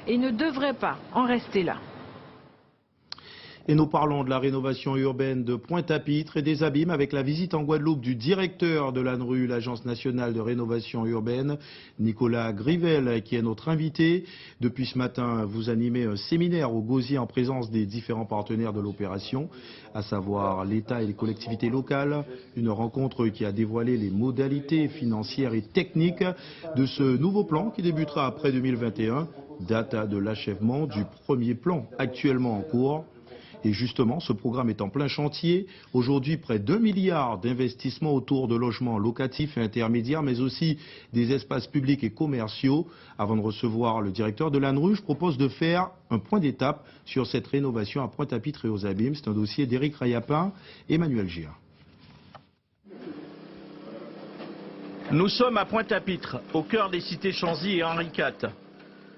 et ne devrait pas en rester là. Et nous parlons de la rénovation urbaine de Pointe-à-Pitre et des Abîmes avec la visite en Guadeloupe du directeur de l'ANRU, l'Agence nationale de rénovation urbaine, Nicolas Grivel, qui est notre invité. Depuis ce matin, vous animez un séminaire au Gosier en présence des différents partenaires de l'opération, à savoir l'État et les collectivités locales. Une rencontre qui a dévoilé les modalités financières et techniques de ce nouveau plan qui débutera après 2021, date de l'achèvement du premier plan actuellement en cours. Et justement, ce programme est en plein chantier. Aujourd'hui, près de 2 milliards d'investissements autour de logements locatifs et intermédiaires, mais aussi des espaces publics et commerciaux. Avant de recevoir le directeur de l'ANRU, je propose de faire un point d'étape sur cette rénovation à Pointe-à-Pitre et aux Abîmes. C'est un dossier d'Éric Rayapin et Emmanuel Gia. Nous sommes à Pointe-à-Pitre, au cœur des cités Chanzy et Henri IV.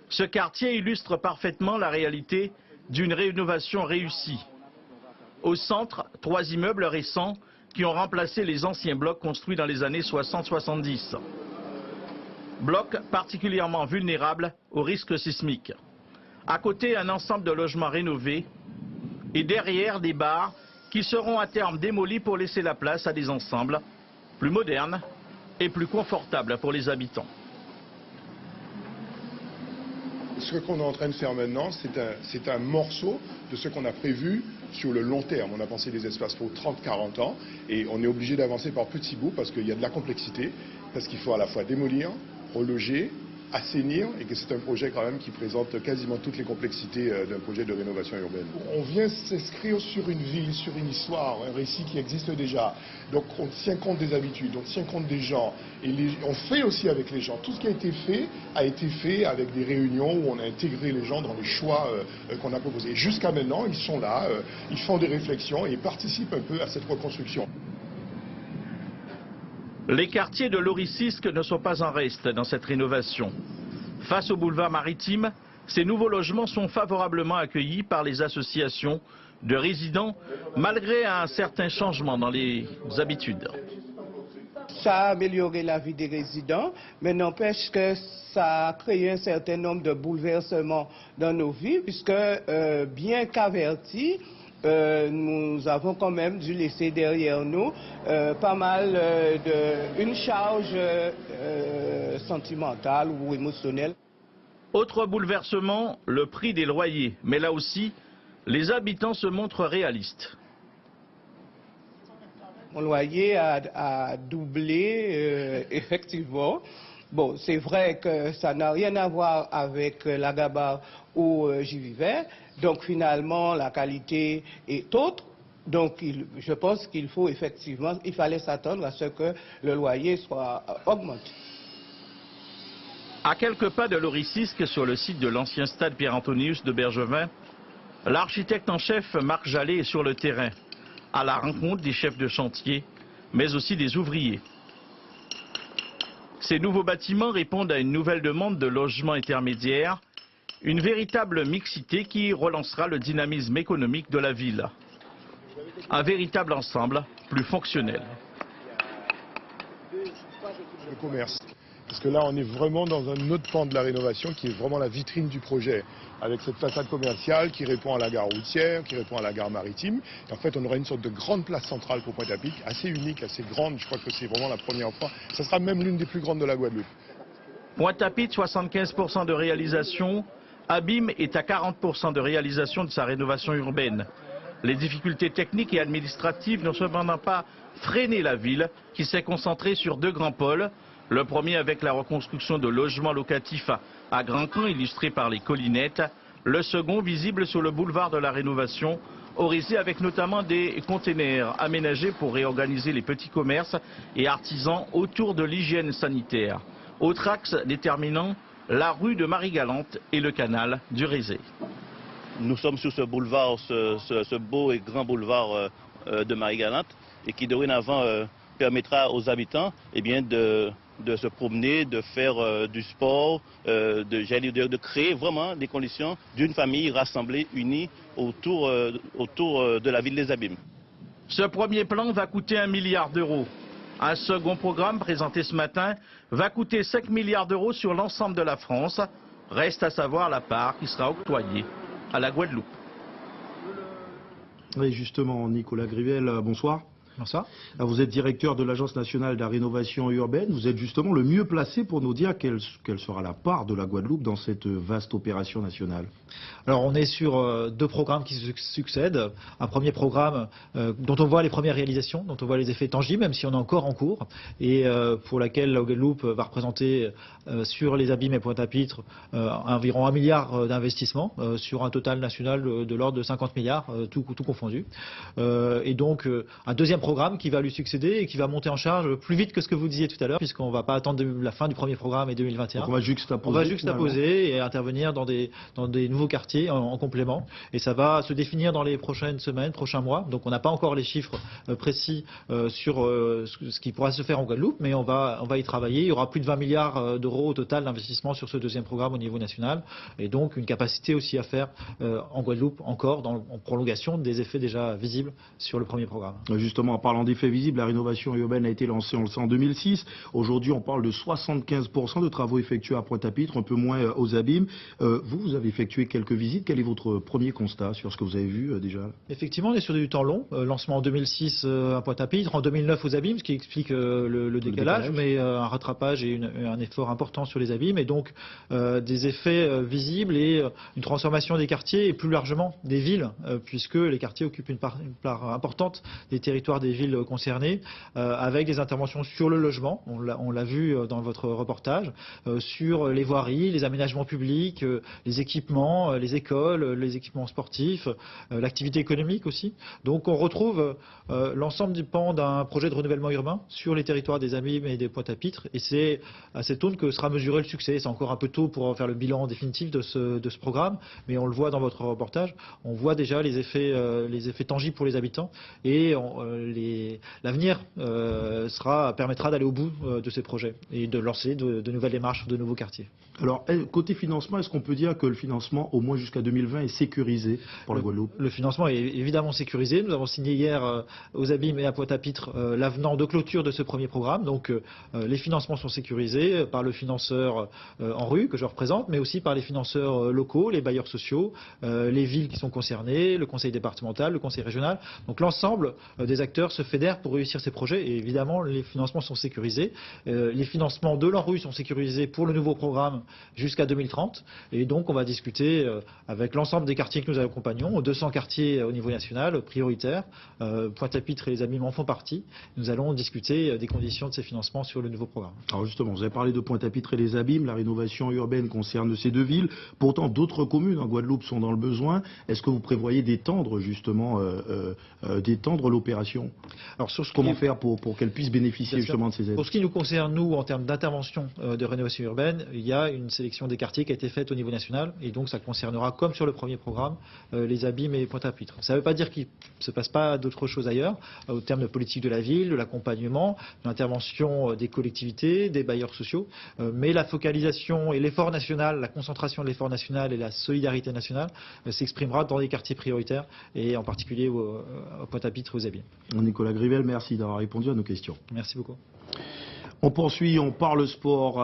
Ce quartier illustre parfaitement la réalité d'une rénovation réussie. Au centre, 3 immeubles récents qui ont remplacé les anciens blocs construits dans les années 60-70. Blocs particulièrement vulnérables aux risques sismiques. À côté, un ensemble de logements rénovés et derrière des bars qui seront à terme démolis pour laisser la place à des ensembles plus modernes et plus confortables pour les habitants. Ce qu'on est en train de faire maintenant, c'est un morceau de ce qu'on a prévu sur le long terme. On a pensé des espaces pour 30-40 ans et on est obligé d'avancer par petits bouts parce qu'il y a de la complexité, parce qu'il faut à la fois démolir, reloger, assainir et que c'est un projet quand même qui présente quasiment toutes les complexités d'un projet de rénovation urbaine. On vient s'inscrire sur une ville, sur une histoire, un récit qui existe déjà. Donc on tient compte des habitudes, on tient compte des gens et on fait aussi avec les gens. Tout ce qui a été fait avec des réunions où on a intégré les gens dans les choix qu'on a proposés. Jusqu'à maintenant, ils sont là, ils font des réflexions et ils participent un peu à cette reconstruction. Les quartiers de l'Oricisque ne sont pas en reste dans cette rénovation. Face au boulevard maritime, ces nouveaux logements sont favorablement accueillis par les associations de résidents, malgré un certain changement dans les habitudes. Ça a amélioré la vie des résidents, mais n'empêche que ça a créé un certain nombre de bouleversements dans nos vies, puisque bien qu'avertis, nous avons quand même dû laisser derrière nous pas mal une charge sentimentale ou émotionnelle. Autre bouleversement, le prix des loyers. Mais là aussi, les habitants se montrent réalistes. Mon loyer a doublé, effectivement. Bon, c'est vrai que ça n'a rien à voir avec la Gabarre où j'y vivais. Donc finalement, la qualité est autre. Donc je pense qu'il faut effectivement, il fallait s'attendre à ce que le loyer soit augmenté. À quelques pas de l'Oricisque, sur le site de l'ancien stade Pierre-Antonius de Bergevin, l'architecte en chef Marc Jallet est sur le terrain, à la rencontre des chefs de chantier, mais aussi des ouvriers. Ces nouveaux bâtiments répondent à une nouvelle demande de logement intermédiaire, une véritable mixité qui relancera le dynamisme économique de la ville. Un véritable ensemble plus fonctionnel. Le commerce. Parce que là, on est vraiment dans un autre pan de la rénovation qui est vraiment la vitrine du projet. Avec cette façade commerciale qui répond à la gare routière, qui répond à la gare maritime. Et en fait, on aura une sorte de grande place centrale pour Pointe-à-Pitre, assez unique, assez grande. Je crois que c'est vraiment la première fois. Ça sera même l'une des plus grandes de la Guadeloupe. Pointe-à-Pitre, 75% de réalisation. Abîmes est à 40% de réalisation de sa rénovation urbaine. Les difficultés techniques et administratives n'ont cependant pas freiné la ville, qui s'est concentrée sur 2 grands pôles. Le premier avec la reconstruction de logements locatifs à Grand-Camp, illustré par les collinettes. Le second visible sur le boulevard de la Rénovation, Orisé, avec notamment des containers aménagés pour réorganiser les petits commerces et artisans autour de l'hygiène sanitaire. Autre axe déterminant, la rue de Marie-Galante et le canal du Rézé. Nous sommes sur ce boulevard, ce beau et grand boulevard de Marie-Galante, et qui dorénavant permettra aux habitants de se promener, de faire du sport, de créer vraiment des conditions d'une famille rassemblée, unie autour de la ville des Abîmes. Ce premier plan va coûter 1 milliard d'euros. Un second programme présenté ce matin va coûter 5 milliards d'euros sur l'ensemble de la France. Reste à savoir la part qui sera octroyée à la Guadeloupe. Oui, justement, Nicolas Grivel, bonsoir. Bonsoir. Vous êtes directeur de l'Agence nationale de la rénovation urbaine. Vous êtes justement le mieux placé pour nous dire quelle sera la part de la Guadeloupe dans cette vaste opération nationale. Alors on est sur deux programmes qui se succèdent. Un premier programme dont on voit les premières réalisations, dont on voit les effets tangibles, même si on est encore en cours, et pour laquelle la Guadeloupe va représenter sur les abîmes et Pointe-à-Pitre environ 1 milliard d'investissements sur un total national de l'ordre de 50 milliards, tout confondu. Et donc un deuxième programme qui va lui succéder et qui va monter en charge plus vite que ce que vous disiez tout à l'heure, puisqu'on ne va pas attendre la fin du premier programme et 2021. Donc on va juxtaposer et intervenir dans des nouveaux quartiers en complément. Et ça va se définir dans les prochaines semaines, prochains mois. Donc on n'a pas encore les chiffres précis sur ce qui pourra se faire en Guadeloupe, mais on va y travailler. Il y aura plus de 20 milliards d'euros au total d'investissement sur ce deuxième programme au niveau national. Et donc une capacité aussi à faire en Guadeloupe encore en prolongation des effets déjà visibles sur le premier programme. Justement, en parlant d'effets visibles, la rénovation urbaine a été lancée, on le sait, en 2006. Aujourd'hui, on parle de 75% de travaux effectués à Pointe-à-Pitre, un peu moins aux abîmes. Vous avez effectué quelques visites. Quel est votre premier constat sur ce que vous avez vu déjà? Effectivement, on est sur du temps long. Lancement en 2006 à Pointe-à-Pitre, en 2009 aux abîmes, ce qui explique le décalage, mais un rattrapage et un effort important sur les abîmes. Et donc des effets visibles et une transformation des quartiers et plus largement des villes, puisque les quartiers occupent une part importante des territoires des villes concernées, avec des interventions sur le logement, on l'a vu dans votre reportage, sur les voiries, les aménagements publics, les équipements, les écoles, les équipements sportifs, l'activité économique aussi. Donc on retrouve l'ensemble du pan d'un projet de renouvellement urbain sur les territoires des abîmes et des Pointe-à-Pitre, et c'est à cette aune que sera mesuré le succès. C'est encore un peu tôt pour faire le bilan définitif de ce programme, mais on le voit dans votre reportage, on voit déjà les effets tangibles pour les habitants, et l'avenir permettra d'aller au bout de ces projets et de lancer de nouvelles démarches sur de nouveaux quartiers. Alors, côté financement, est-ce qu'on peut dire que le financement, au moins jusqu'à 2020, est sécurisé pour la Guadeloupe? Le financement est évidemment sécurisé. Nous avons signé hier aux abîmes et à Pointe-à-Pitre l'avenant de clôture de ce premier programme. Donc, les financements sont sécurisés par le financeur ANRU, que je représente, mais aussi par les financeurs locaux, les bailleurs sociaux, les villes qui sont concernées, le conseil départemental, le conseil régional. Donc, l'ensemble des acteurs se fédèrent pour réussir ces projets. Et évidemment, les financements sont sécurisés. Les financements de l'ANRU sont sécurisés pour le nouveau programme jusqu'à 2030. Et donc, on va discuter avec l'ensemble des quartiers que nous accompagnons, 200 quartiers au niveau national, prioritaires. Pointe-à-Pitre et les abîmes en font partie. Nous allons discuter des conditions de ces financements sur le nouveau programme. Alors justement, vous avez parlé de Pointe-à-Pitre et les abîmes. La rénovation urbaine concerne ces deux villes. Pourtant, d'autres communes en Guadeloupe sont dans le besoin. Est-ce que vous prévoyez d'étendre justement l'opération? Alors, comment faire pour qu'elle puisse bénéficier justement de ces aides? Pour ce qui nous concerne, nous, en termes d'intervention de rénovation urbaine, il y a une sélection des quartiers qui a été faite au niveau national, et donc ça concernera, comme sur le premier programme, les abîmes et Pointe-à-Pitre. Ça ne veut pas dire qu'il ne se passe pas d'autres choses ailleurs, au terme de politique de la ville, de l'accompagnement, de l'intervention des collectivités, des bailleurs sociaux, mais la focalisation et l'effort national, la concentration de l'effort national et la solidarité nationale s'exprimera dans les quartiers prioritaires, et en particulier au Pointe-à-Pitre, aux abîmes. Nicolas Grivel, merci d'avoir répondu à nos questions. Merci beaucoup. On poursuit, on parle sport.